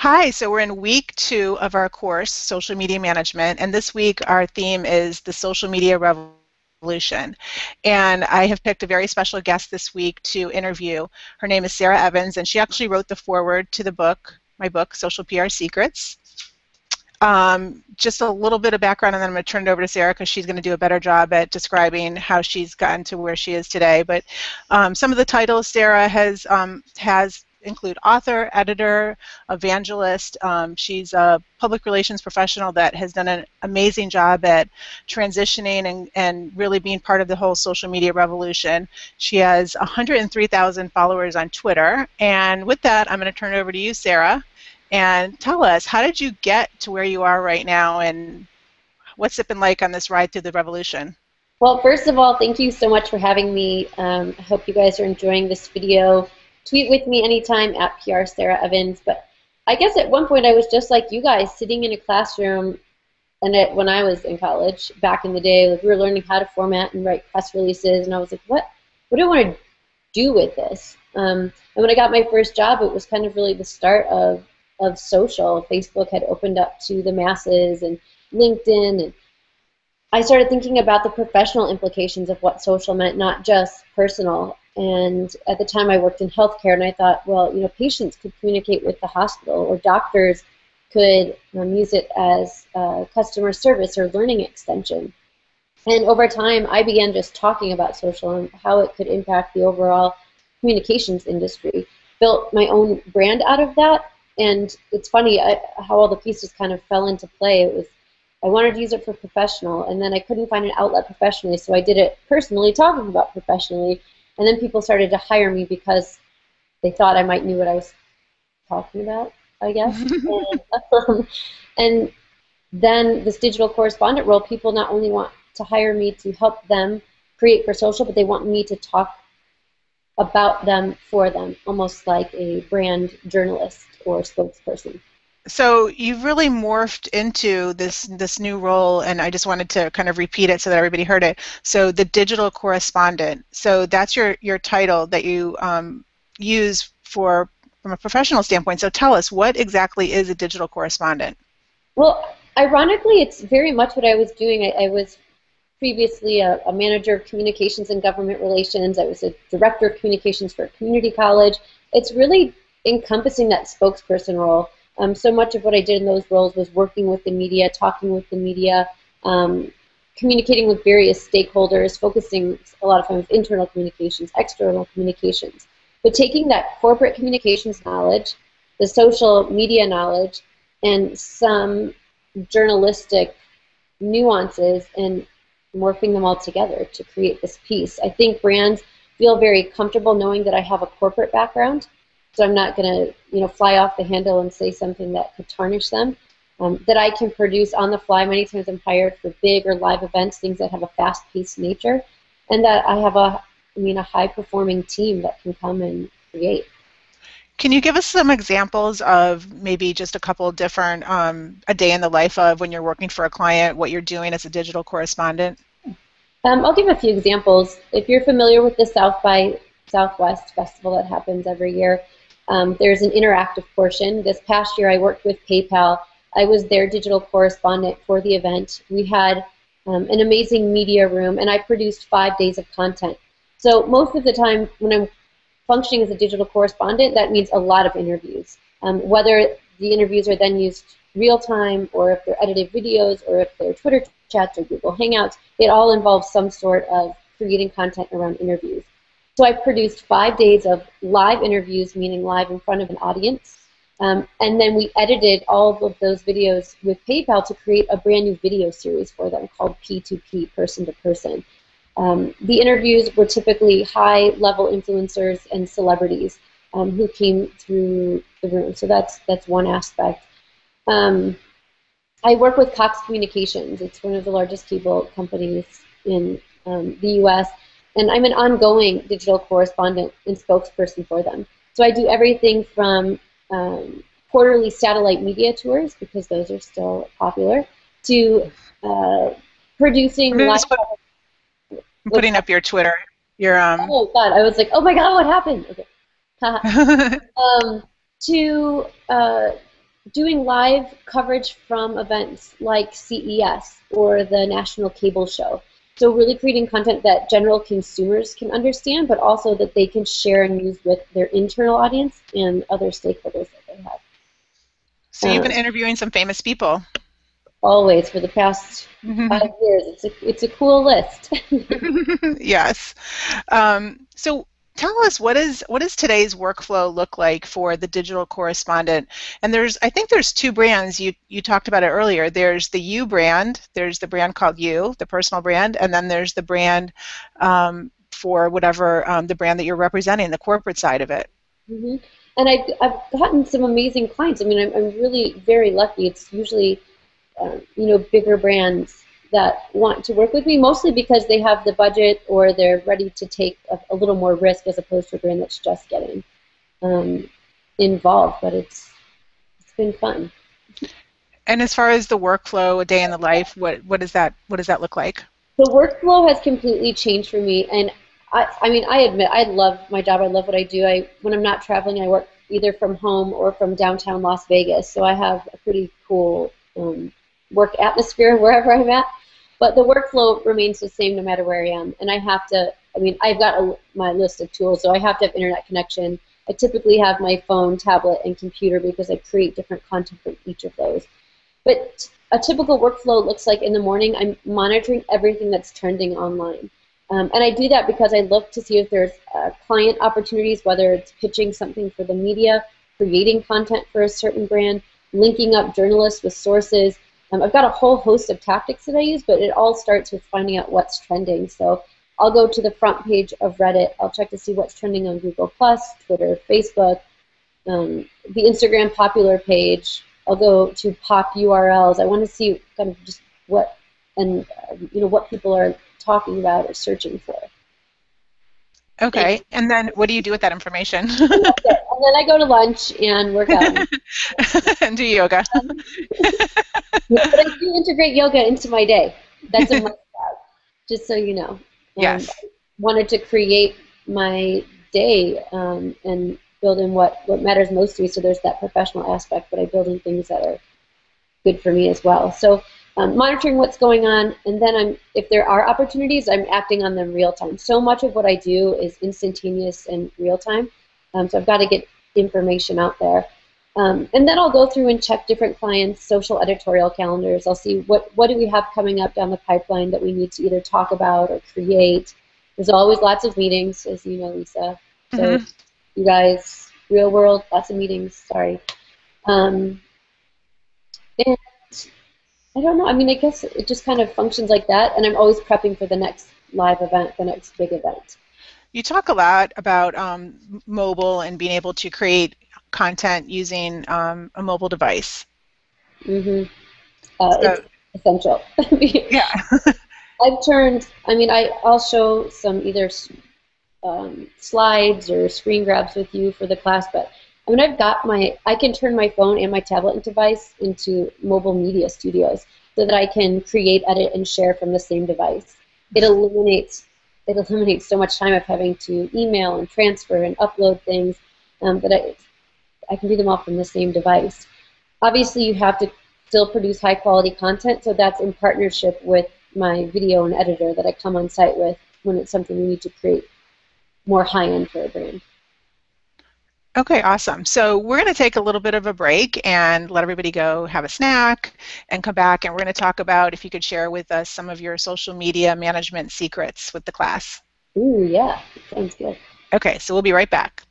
Hi, so we're in week 2 of our course, Social Media Management, and this week our theme is the social media revolution. And I have picked a very special guest this week to interview. Her name is Sarah Evans, and she actually wrote the foreword to the book, my book, Social PR Secrets. Just a little bit of background, and then I'm going to turn it over to Sarah because she's going to do a better job at describing how she's gotten to where she is today. But some of the titles Sarah has include author, editor, evangelist. She's a public relations professional that has done an amazing job at transitioning and really being part of the whole social media revolution. She has 103,000 followers on Twitter. And with that, I'm going to turn it over to you, Sarah. And tell us, how did you get to where you are right now, and what's it been like on this ride through the revolution? Well, first of all, thank you so much for having me. I hope you guys are enjoying this video. Tweet with me anytime at PR Sarah Evans. But I guess at one point I was just like you guys, sitting in a classroom, and when I was in college back in the day, like we were learning how to format and write press releases, and I was like, what do I want to do with this? And when I got my first job, it was kind of really the start of social. Facebook had opened up to the masses, and LinkedIn, and I started thinking about the professional implications of what social meant, not just personal. And at the time I worked in healthcare, and I thought, well, patients could communicate with the hospital, or doctors could use it as customer service or learning extension. And over time, I began just talking about social and how it could impact the overall communications industry. Built my own brand out of that. And it's funny how all the pieces kind of fell into play. I wanted to use it for professional, and then I couldn't find an outlet professionally, so I did it personally, talking about professionally. And then people started to hire me because they thought I might knew what I was talking about, I guess. And then this digital correspondent role, people not only want to hire me to help them create for social, but they want me to talk about them for them, almost like a brand journalist or spokesperson. So you've really morphed into this new role, and I just wanted to kind of repeat it so that everybody heard it. So the digital correspondent. So that's your title that you use from a professional standpoint. So tell us, what exactly is a digital correspondent? Well, ironically, it's very much what I was doing. I was previously a manager of communications and government relations. I was a director of communications for a community college. It's really encompassing that spokesperson role. So much of what I did in those roles was working with the media, talking with the media, communicating with various stakeholders, focusing a lot of times internal communications, external communications. But taking that corporate communications knowledge, the social media knowledge, and some journalistic nuances, and morphing them all together to create this piece. I think brands feel very comfortable knowing that I have a corporate background, so I'm not going to fly off the handle and say something that could tarnish them. That I can produce on the fly. Many times I'm hired for big or live events, things that have a fast-paced nature, and that I have a high-performing team that can come and create. Can you give us some examples of maybe just a couple of different, a day in the life of when you're working for a client, what you're doing as a digital correspondent? I'll give a few examples. If you're familiar with the South by Southwest festival that happens every year, there's an interactive portion. This past year I worked with PayPal. I was their digital correspondent for the event. We had an amazing media room, and I produced 5 days of content. So most of the time when I'm functioning as a digital correspondent, that means a lot of interviews. Whether the interviews are then used real time, or if they're edited videos, or if they're Twitter chats or Google Hangouts, it all involves some sort of creating content around interviews. So I produced 5 days of live interviews, meaning live in front of an audience, and then we edited all of those videos with PayPal to create a brand new video series for them called P2P, person to person. The interviews were typically high-level influencers and celebrities who came through the room. So that's one aspect. I work with Cox Communications. It's one of the largest cable companies in the U.S., and I'm an ongoing digital correspondent and spokesperson for them. So I do everything from quarterly satellite media tours, because those are still popular, to producing live. I'm putting up your Twitter. Oh God! I was like, oh my God, what happened? Okay. To doing live coverage from events like CES or the National Cable Show. So really creating content that general consumers can understand, but also that they can share and use with their internal audience and other stakeholders that they have. So you've been interviewing some famous people. Always for the past 5 years. It's a cool list. Yes. So tell us, what does today's workflow look like for the digital correspondent? And I think there's two brands. You talked about it earlier. There's the You brand. There's the brand called You, the personal brand, and then there's the brand for whatever the brand that you're representing, the corporate side of it. Mm-hmm. And I've gotten some amazing clients. I mean, I'm really very lucky. It's usually bigger brands that want to work with me, mostly because they have the budget or they're ready to take a little more risk as opposed to a brand that's just getting involved. But it's been fun. And as far as the workflow, a day in the life, what does that look like? The workflow has completely changed for me, and I mean, I admit I love my job. I love what I do. When I'm not traveling, I work either from home or from downtown Las Vegas, so I have a pretty cool work atmosphere wherever I'm at. But the workflow remains the same no matter where I am, and I've got my list of tools, so I have to have internet connection. I typically have my phone, tablet, and computer because I create different content for each of those. But a typical workflow looks like in the morning, I'm monitoring everything that's trending online. And I do that because I look to see if there's client opportunities, whether it's pitching something for the media, creating content for a certain brand, linking up journalists with sources. I've got a whole host of tactics that I use, but it all starts with finding out what's trending. So I'll go to the front page of Reddit. I'll check to see what's trending on Google+, Twitter, Facebook, the Instagram popular page. I'll go to pop URLs. I want to see kind of just what people are talking about or searching for. Okay, and then what do you do with that information? And then I go to lunch and work out. And do yoga. But I do integrate yoga into my day. That's a must-have, just so you know. Yes. I wanted to create my day and build in what matters most to me, so there's that professional aspect, but I build in things that are good for me as well. So monitoring what's going on, and then if there are opportunities, I'm acting on them real time. So much of what I do is instantaneous and real time, so I've got to get information out there. And then I'll go through and check different clients' social editorial calendars. I'll see what do we have coming up down the pipeline that we need to either talk about or create. There's always lots of meetings, as you know, Lisa. So you guys, real world, lots of meetings, sorry. And I don't know. I mean, I guess it just kind of functions like that, and I'm always prepping for the next live event, the next big event. You talk a lot about mobile and being able to create content using a mobile device. Mm-hmm. It's essential. Yeah. I'll show some either slides or screen grabs with you for the class, but I can turn my phone and my tablet device into mobile media studios so that I can create, edit, and share from the same device. It eliminates so much time of having to email and transfer and upload things, that I can do them all from the same device. Obviously, you have to still produce high quality content, so that's in partnership with my video and editor that I come on site with when it's something we need to create more high-end for a brand. Okay, awesome. So we're going to take a little bit of a break and let everybody go have a snack and come back, and we're going to talk about if you could share with us some of your social media management secrets with the class. Ooh, yeah, sounds good. Okay, so we'll be right back.